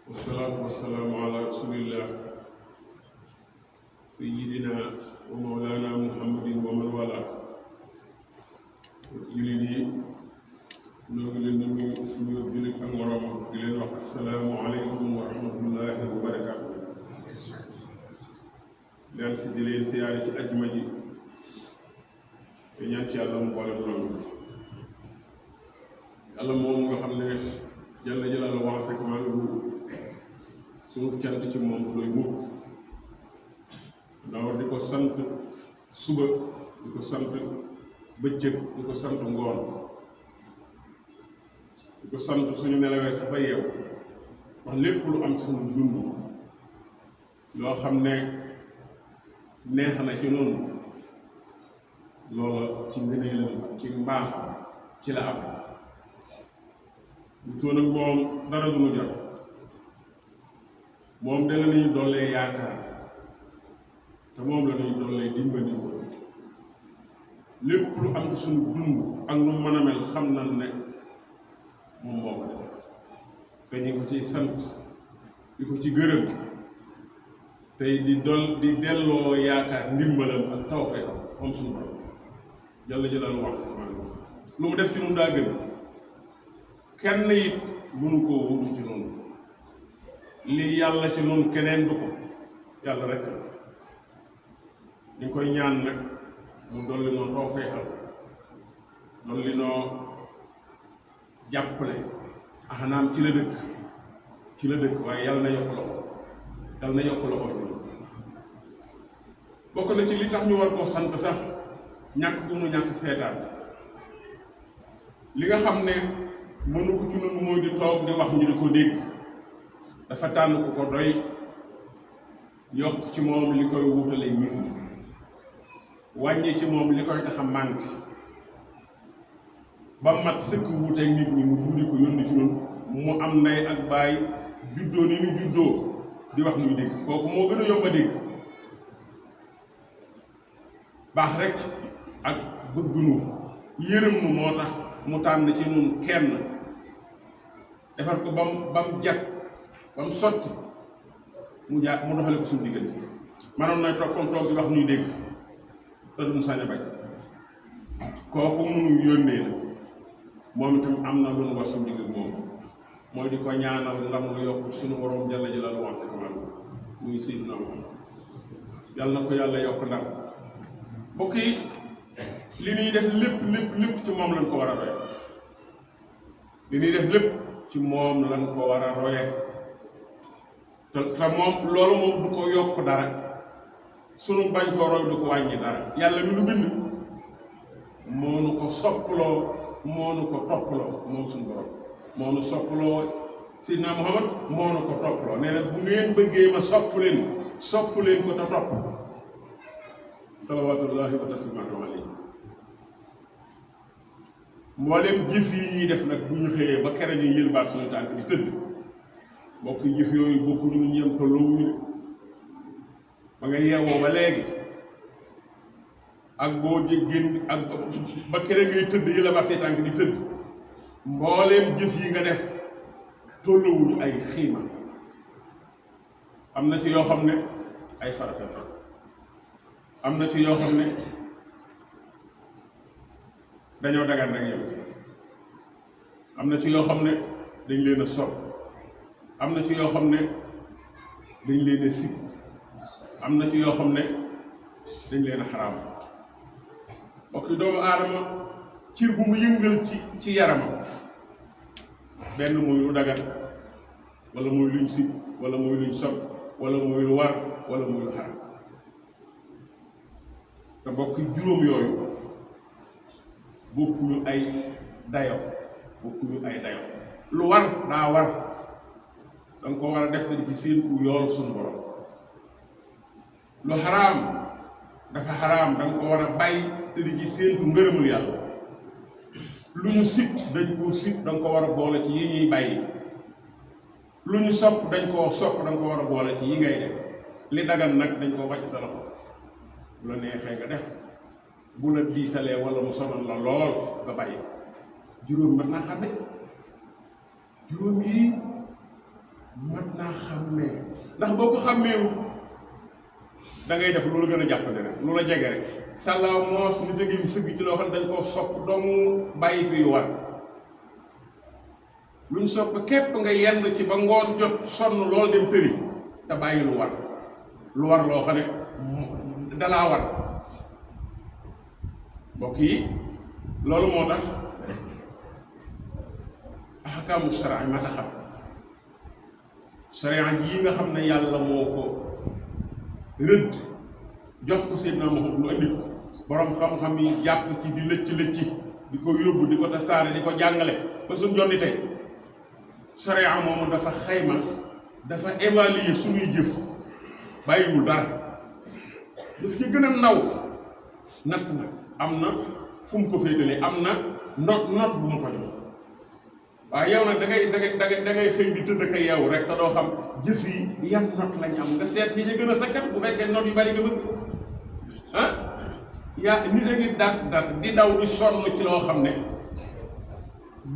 wasalaatu wasalaamu ala rasulillah sayidina wa mawlana muhammadin wa man wala jullit yi ñoo ngi leen di nuyu jullit ak moroomam di leen wax asalaamu aleykum wa rahmatullahi wa barakaatu leen si di leen siyaare ci ajjuma ji te ñaan ci yàlla mu boole loolu yàlla moom nga xam ne jalla jalaaluhu wa azza kamaaluhu suñu cant ci moom du doy mukk ndax di ko sant suba di ko sant bëccëg di ko sant ngoon di ko sant suñu nelawee sax ba yeew wax lépp lu am ci suñu dund loo xam ne neex na ci noonu loola ci ngëneelam ak ci mbaaxam ci la am bu toon ak moom dara du mu jot moom da la ñuy dollee yaakaar te moom la ñuy dollee dimbali ko lépp lu am ci suñu dund ak nu mën a mel xam na ne moom moo ko def te ñu ko ciy sant di ko ci gërëm tey di delloo yaakaar ndimbalam ak tawfeexam moom suñu borom Jalla jalaaluhu wax si lu mu def ci ñun daa gën kenn it mënu koo wutu ci noonu li yàlla ci noonu keneen du ko yàlla rek la ñu ngi koy ñaan nag mu dolli noo tawfeexal dolli noo jàppale axanaam ci la dëkk waaye yàlla na yokk loxo bokk na ci li tax ñu war koo sant sax ñàkk gu mu ñàkk seetaan li nga xam ne mënu ko ci noonu mooy di toog di wax ñu di ko dégg dafa tànn ku ko doy yokk ci moom li koy wutale nit ñi wàññi ci moom li koy tax a manqué ba mat sëkk wuuteeg nit ñi mu buuri ko yónni ci noonu mu am ndey ak baay juddoo ni ñu juddoo di wax ñuy dégg kooku moo gën a yomb a dégg baax rek ak bëgg nu yërëm nu moo tax mu tànn ci nun kenn defar ko bam jag bam sotti mu doxale ko suñu diggante manoon na toog fam toog di wax ñuy dégg te duñ sañ a bañ kooku munu yónnee la moom itam am na lu nu war suñu digg moom mooy di ko ñaanal ndam lu yokk suñu borom Jalla jalaaluhu wa azza kamaaluhu muy Seydina Muhammad yàlla na ko yàlla yokk ndam mbokk yi li ñuy def lépp ci moom lañ ko war a roye li ñuy def lépp ci moom lañ ko war a roye te moom loolu moom du ko yokk dara sunu bañ koo roy du ko wàññi dara yàlla mi nu bind moo nu ko sopploo moo nu ko topploo moom suñu borom moo nu sopploo Seydina Muhammad moo nu ko topploo nee na bu ngeen bëggee ma sopp leen ko te topp salawaatullahi wa taslimaatu alayhi mboolem jëf yi ñuy def nag bu ñu xëyee ba kere ñu yël baat suñu tànk di tëdd mbokk jëf yooyu bokkuñu ñu ñeem tolloowuñu de ba nga yeewoo ba léegi ak boo génn ak ba kere ngay tëdd yël baat say tànk di tëdd mbooleem jëf yi nga def tolloowuñu ay xiima am na ci yoo xam ne ay farata am na ci yoo xam ne dañoo dagan rek yow am na ci yoo xam ne dañ leen a sopp am na ci yoo xam ne dañ leen a sikk am na ci yoo xam ne dañ leen a xaraam bokk doomu aadama cir bu mu yëngal ci yaramam benn muy lu dagan wala muy luñ sikk wala muy luñ sopp wala muy lu war wala muy lu xaraam te bokk juróom yooyu bokkuñu ay dayo lu war daa war danga ko war a def te di ci séentu yool suñu borom lu xaraam dafa xaraam danga ko war a bàyyi te di ci séentu ngërëmul yàlla lu ñu sib dañ koo sib danga ko war a boole ci yi ñuy bàyyi lu ñu sopp dañ koo sopp danga ko war a boole ci yi ngay def li dagan nag dañ koo wàcc sa loxo bu la neexee nga def bu la diisalee wala mu sonal la lool nga bàyyi juróom mat naa xàmme juróom yi mat naa xàmmee ndax boo ko xàmmeewu da ngay def lu la gën a jàppale rek lu la jege rek sàllaaw moos nit a ngi sëgg ci loo xam ne dañ koo sopp dong bàyyi fi yu war luñ sopp képp nga yenn ci ba ngoon jot sonn lool dem tëri te bàyyi lu war loo xam ne dalaa war mbokk yi loolu moo tax ahkaamu sharia ma taxam sharia yi nga xam ne yàlla moo ko rëdd jox ko Seydina Muhammad lu indi ko borom xam-xam yi jàpp ci di lëcc di ko yóbbu di ko tasaare di ko jàngale ba suñ jonni tey sharia moomu dafa xayma dafa évaluer suñuy jëf bàyyiwul dara daf ci gën a naw natt nag am na fu mu ko féetalee am na not bu mu ko jox waaye yow nag da ngay xëy di tëdd ka yeewu rek te doo xam jëf yi yan not lañ am nga seet yi ñu gën a sakkat bu fekkee not yu bari nga bëgg ah yaa nit a ngi dat di daw di sonn ci loo xam ne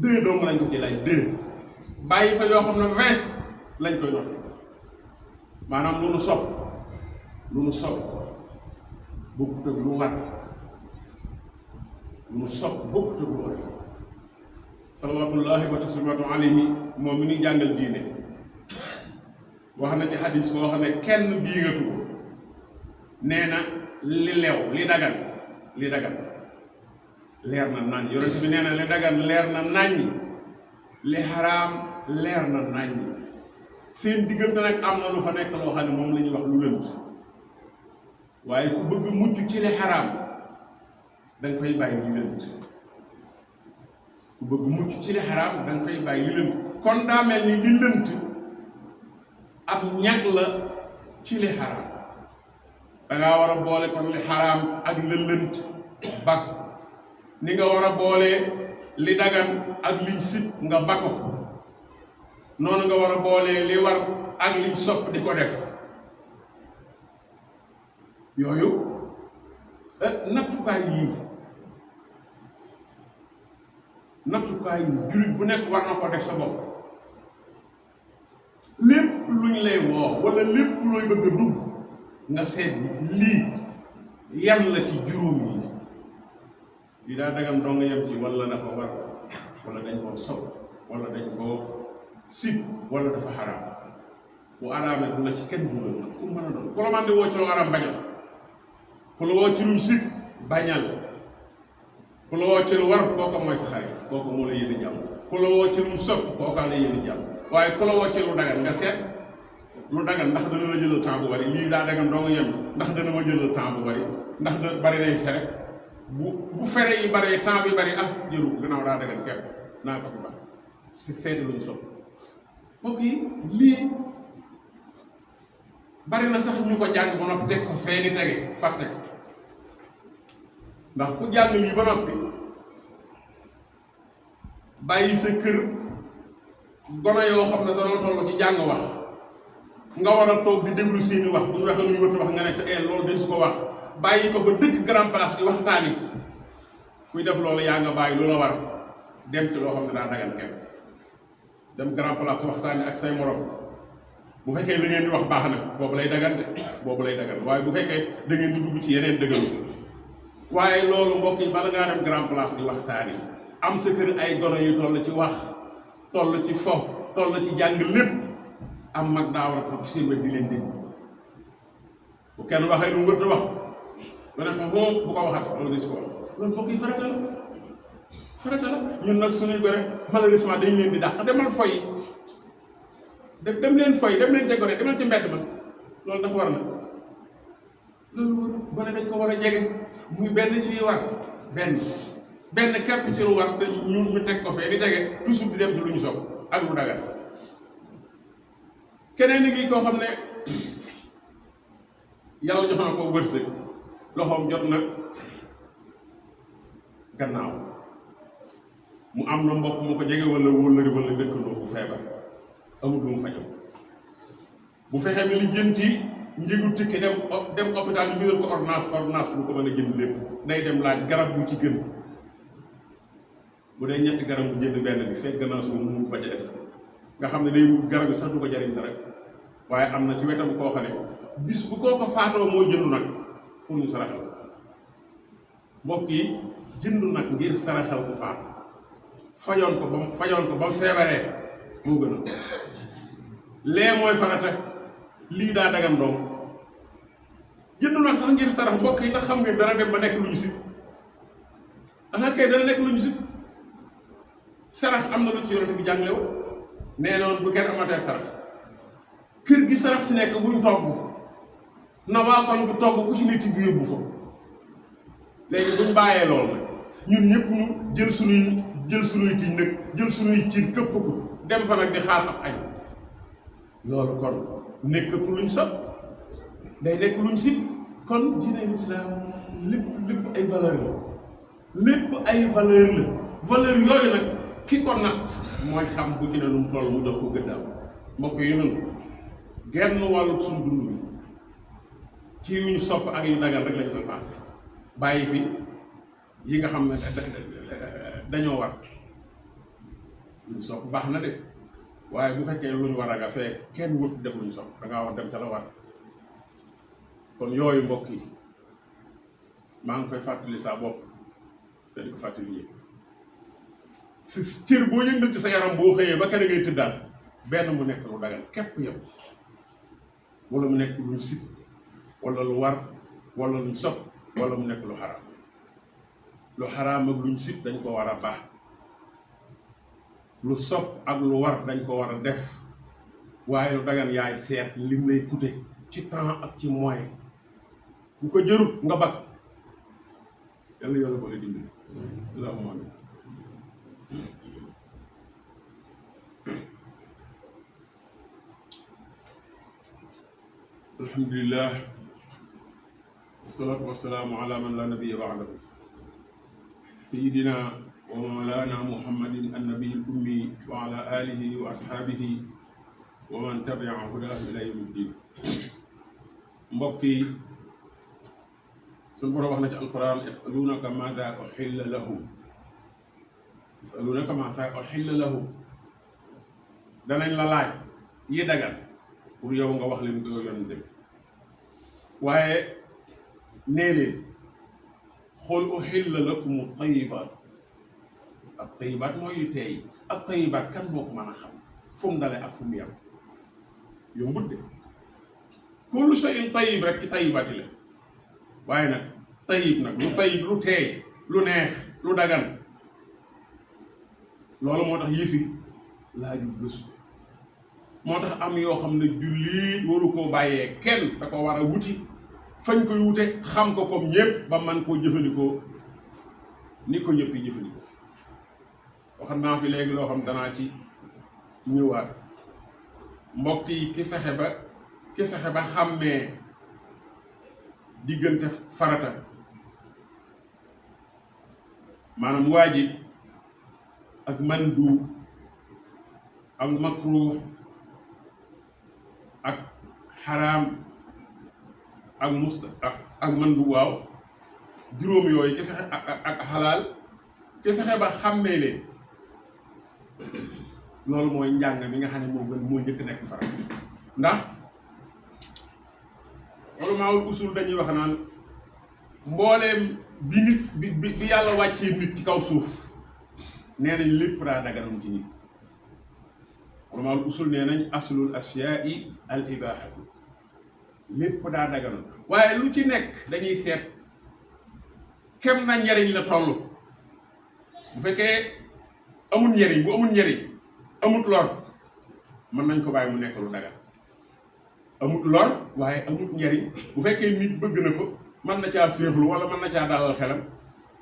2 doomu lañ ko ci lay 2 bàyyi fa yoo xam ne 20 lañ koy not maanaam lu nu sopp bokkut ak lu war lu nu sopp bokkut ak lu war salawatullahi wa taslimatu alayhi moom mi ni jàngal diine wax na ci xadis boo xam ne kenn diigatu ko nee na li leew li dagan leer na nañ yonent bi nee na li dagan leer na nañ li xaraam leer na nañ seen diggante nag am na lu fa nekk loo xam ne moom la ñuy wax lu lënt waaye ku bëgg mucc ci li xaraam danga fay bàyyi li lënt ku bëgg mucc ci li xaraam danga fay bàyyi li lënt kon daa mel ni li lënt ab ñag la ci li xaraam dangaa war a boole kon li xaraam ak la lënt bak ni nga war a boole li dagan ak liñ sib nga bako noonu nga war a boole li war ak liñ sopp di ko def yooyu nattukaay yi jullit bu nekk war na ko def sa bopp lépp lu ñu lay woo wala lépp looy bëgg a dugg nga seet lii yan la ci juróom yi lii daa dagam doo nga yem ci wala dafa war wala dañ koo sopp wala dañ koo sib wala dafa xaraam bu araamee du la ci kenn dugal nag ku mën a doon ku la man di woo ci lu araam bañal ku la woo ci luñ sib bañal ku la woo ci lu war kooka mooy sa xarit kooka moo la yéene jàmm ku la woo ci lu sopp kooka la yéene jàmm waaye ku la woo ci lu dagan nga seet lu dagan ndax dana la jëlal temps bu bari lii daa dagan doo nga yem ndax dana ma jëlal temps bu bari ndax da bari nay fere bu fere yi bari temps bi bari ah jëru gannaaw daa dagan kepp naa ko fi baax si seeti luñ sopp mbokk yi lii bari na sax ñu ko jàng ba noppi teg ko fee ni tege fàtte ko ndax ku jàng lii ba noppi bàyyi sa kër gone yoo xam ne danoo toll ci jàng wax nga war a toog di déglu seeni wax bu ñu waxee lu ñu war a wax nga nekk loolu de su ko wax bàyyi ko fa dëkk grand place di waxtaani kuy def loolu yaa nga bàyyi lu la war dem ci loo xam ne daa dagan kenn dem grand place waxtaani ak say morom bu fekkee li ngeen di wax baax na boobu lay dagan de boobu lay dagan waaye bu fekkee da ngeen di dugg ci yeneen dëggalu waaye loolu mbokk yi bala ngaa dem grand place di waxtaani am sa kër ay gono yu toll ci wax toll ci fo toll ci jàng lépp am mag daa war a toog seen bët di leen dégg bu kenn waxee lu mu wër wax nga ne ko bu ko waxat loolu di si ko wax loolu mbokk yi farata la ñun nag suñuy gore malheureusement dañ leen di dàq demal foy dem leen foy dem leen jegone demal ci mbedd ma loolu dafa war na loolu gone dañ ko war a jege muy benn ci war benn képp ci lu war te ñu teg ko fee di tege toujours di dem ci lu ñu sopp ak lu dagal keneen ni ngi koo xam ne yàlla jox na ko wërsëg loxoom jot na gannaaw mu am na mbokk mu ko jege wala wóllëri wala dëkkandoo bu feebar amul lu mu fajoo bu fexee bi li jëm ci njëgu tikki dem hôpital ñu bindal ko ordonnance bu ko mën a jënd lépp day dem laaj garab bu ci gën bu dee ñetti garab bu jënd benn bi fekk gannaaw suba mu ba ca des nga xam ne day wut garab bi sax du ko jariñ dara waaye am na ci wetam koo xam ne bis bu koo ko faatoo mooy jëndu nag pour ñu saraxal mbokk yi jëndu nag ngir saraxal ku faatu fajoon ko ba mu feebaree moo gën a lee mooy farata lii daa dagan doom jëndu nag sax ngir sarax mbokk yi ndax xam ngeen dana dem ba nekk lu ñu si aha kay dana nekk lu ñu si sarax am na lu ci yonent bi jàngale woon nee na woon bu kenn amatee sarax kër gi sarax si nekk buñ togg na waa kon bu togg ku ci ne tibb yóbbu fa léegi buñ bàyyee lool nag ñun ñëpp ñu jël sunuy tiñ nag jël sunuy cin këpp ko dem fa nag di xaar ab añ loolu kon nekkatu luñ sopp day nekk luñ si kon diine lislaam lépp ay valeur la valeur yooyu nag ki ko natt mooy xam bu ci ne lu mu toll mu jox ko gëddaaw mbokk yi noonu genn wàllu suñu dund bi ci yuñ sopp ak yu dagal rek lañ koy passé bàyyi fi yi nga xam ne dañoo war luñ sopp baax na de waaye bu fekkee luñ war a nga fee kenn wut def luñ sopp dangaa war dem ca la war kon yooyu mbokk yi maa ngi koy fàttali saa bopp te di ko fàttali yëpp si cër boo yëngal ci sa yaram boo xëyee ba kenn ngay tëddaan benn mu nekk lu dagal képp yam wala mu nekk luñ sib wala lu war wala luñ sopp wala mu nekk lu xaraam lu xaraam ak luñ sib dañ ko war a baax lu sopp ak lu war dañ ko war a def waaye lu dagan yaay seet lim lay coûter ci temps ak ci moyen bu ko jërut nga bakk yàlla yàlla boole dimbali allahumma amin alhamdulillah wasalaatu wasalaamu ala man la nabiyya ba'dahu sayyidina wa mawlana muhammadin annabiy al-ummi wa ala alihi wa ashabihi wa man tabi'a hudahu ila yawmi ddin mbokk yi suñu borom wax na ci alquran yasalunaka maada uhilla lahum yasalunaka maada uhilla lahum danañ la laaj yi dagal pour yow nga wax leen ko yonent bi waaye nee leen xool uhilla lakum tayibaat ak tayibaat mooy yu teey ak tayibaat kan moo ko mën a xam fu mu dale ak fu mu yem yombut de kullu shay'in tayyib rek ci tayibaat yi la waaye nag tayib nag lu tayib lu teey lu neex lu dagan loolu moo tax yëfi laaju gëstu moo tax am yoo xam ne jullit waru koo bàyyee kenn da ko war a wuti fañ koy wute xam ko comme ñëpp ba man koo jëfandikoo ni ko ñëpp yi jëfandikoo waxam naa fi léegi loo xam danaa ci ñëwaat mbokk yi ki fexe ba xàmmee diggante farata maanaam waajib ak mandu ak makruh ak xaraam ak ak mandu waaw juróom yooyu ki fexe ak xalaal ki fexe ba xàmmee leen loolu mooy njàng mi nga xam ne moo njëkk nekk farata ndax ulamaawul usul dañuy wax naan mbooleem bi nit bi yàlla wàccee nit ci kaw suuf nee nañ lépp daa daganam ci nit ulamaawul usul nee nañ aslul asyaai al ibaahatu lépp daa daganam waaye lu ci nekk dañuy seet kem na njariñ la toll bu fekkee amul njariñ bu amul njariñ amut lor mën nañ ko bàyyi mu nekk lu dagan amut lor waaye amut njariñ bu fekkee nit bëgg na ko mën na caa féexlu wala mën na caa dalal xelam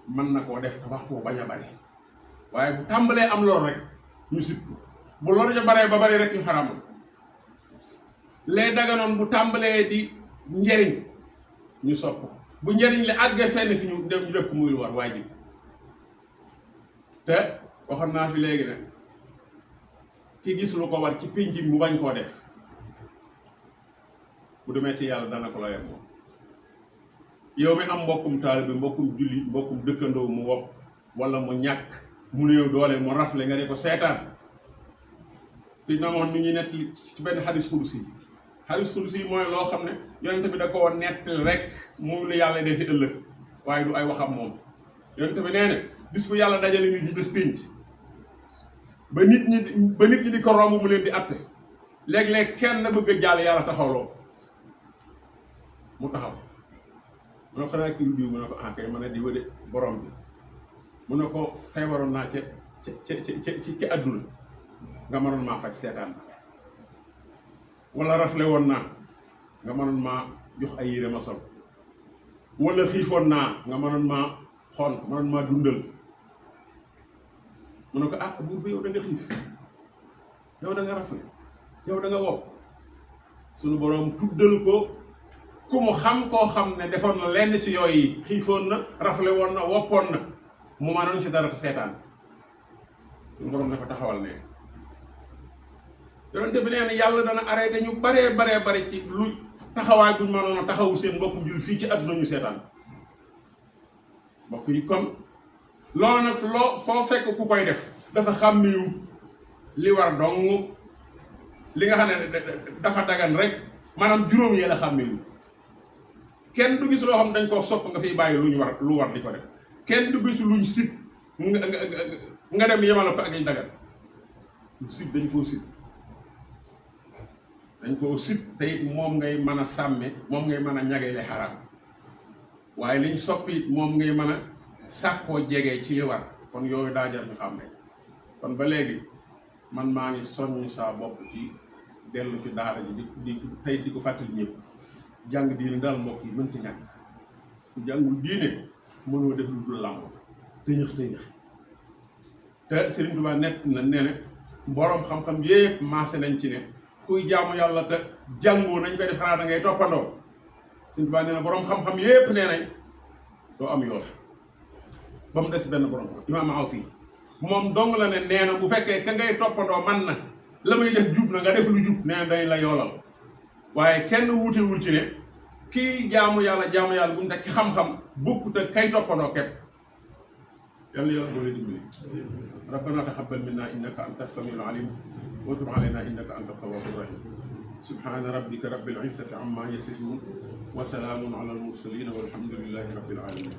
mën na koo def te waxtu bañ a bari waaye bu tàmbalee am lor rek ñu sib ko bu lor ja baree ba bari rek ñu xaraamal lee daganoon bu tàmbalee di njariñ ñu sopp ko bu njariñ li àggee fenn fi ñu def ko muy lu war waajib te waxoon naa fi léegi nag ki gis lu ko war ci pénc mu bañ koo def bu demee ci yàlla dana ko la yem moom yow mi am mbokkum taalibe bi mbokkum jullit mbokkum dëkkandoo mu wopp wala mu ñàkk mu néew doole mu rafle nga ne ko seetaan si na moon mi ñuy nett ci benn xadis xudusi xadis qudsi mooy loo xam ne yonent bi da koo nett rek muy lu yàlla defi ëllëg waaye du ay waxam moom. yonent bi nee na bis bu yàlla dajale nit ñi bés pénc ba nit ñi di ko romb mu leen di atte léeg-léeg kenn bëgg a jàll yàlla taxawloo mu taxaw mu ne ko xanaa kii diw mu ne ko ankay mën a di wëde borom bi mu ne ko feebaroon naa ci àdduna nga mënoon maa faj seetaan wala rafle woon naa nga mënoon maa jox ay yére ma sol wala xiifoon naa nga mënoon maa xool mënoon maa dundal mu ne ko ah buur bi yow da nga xiif yow da nga rafle yow da nga wopp suñu boroom tuddal ko ku mu xam koo xam ne defoon na lenn ci yooyu xiifoon na rafle woon na woppoon na mu mënoon ci dara te seetaan suñu boroom dafa taxawal ne yonente bi nee na yàlla dana arrêté ñu bare ci lu taxawaay buñ mënoon a taxawu seen mbokkum jul fii ci àdduna ñu seetaan mbokk yi kon loolu nag foo fekk ku koy def dafa xàmmiwu li war dong li nga xam ne dafa dagan rek maanaam juróom yi la xàmmiwu kenn du gis loo xam dañ koo sopp nga fiy bàyyi lu war di ko def kenn du gis luñ sib nga dem yemale ko ak liñ dagan sib dañ koo sib te it moom ngay mën a sàmme moom ngay mën a ñagele xaraam waaye liñ soppi moom ngay mën a sàkkoo jege ci li war kon yooyu daa jar ñu xam ne kon ba léegi man maa ngi soññ saa bopp ci dellu ci daara ji di tey di ko fàttali ñëpp jàng diine daal mbokk yi mënta ñàkk ku jàngul diine mënoo def lu dul làmb tëñëx te Serigne Touba nett na nee na boroom xam-xam yépp maase nañ ci ne kuy jaamu yàlla te jàngoo nañ koy def xanaa da ngay toppandoo Serigne Touba nee na boroom xam-xam yépp nee nañ doo am yoon ba mu des benn borom imaam Awfi moom dong la ne nee na bu fekkee ka ngay toppandoo man na la muy def jub na nga def lu jub nee na dañ la yoolal waaye kenn wuutewul ci ne kii jaamu yàlla bu mu teg ci xam-xam bokkut ak kay toppandoo képp yàlla yàlla boo leen dimbali rabbana taqabbal minna innaka anta samiul alim wa tub alayna innaka anta tawwabur rahim subhana rabbika rabbil izzati amma yasifun wa salaamun ala al mursalin walhamdulillahi rabbil alamin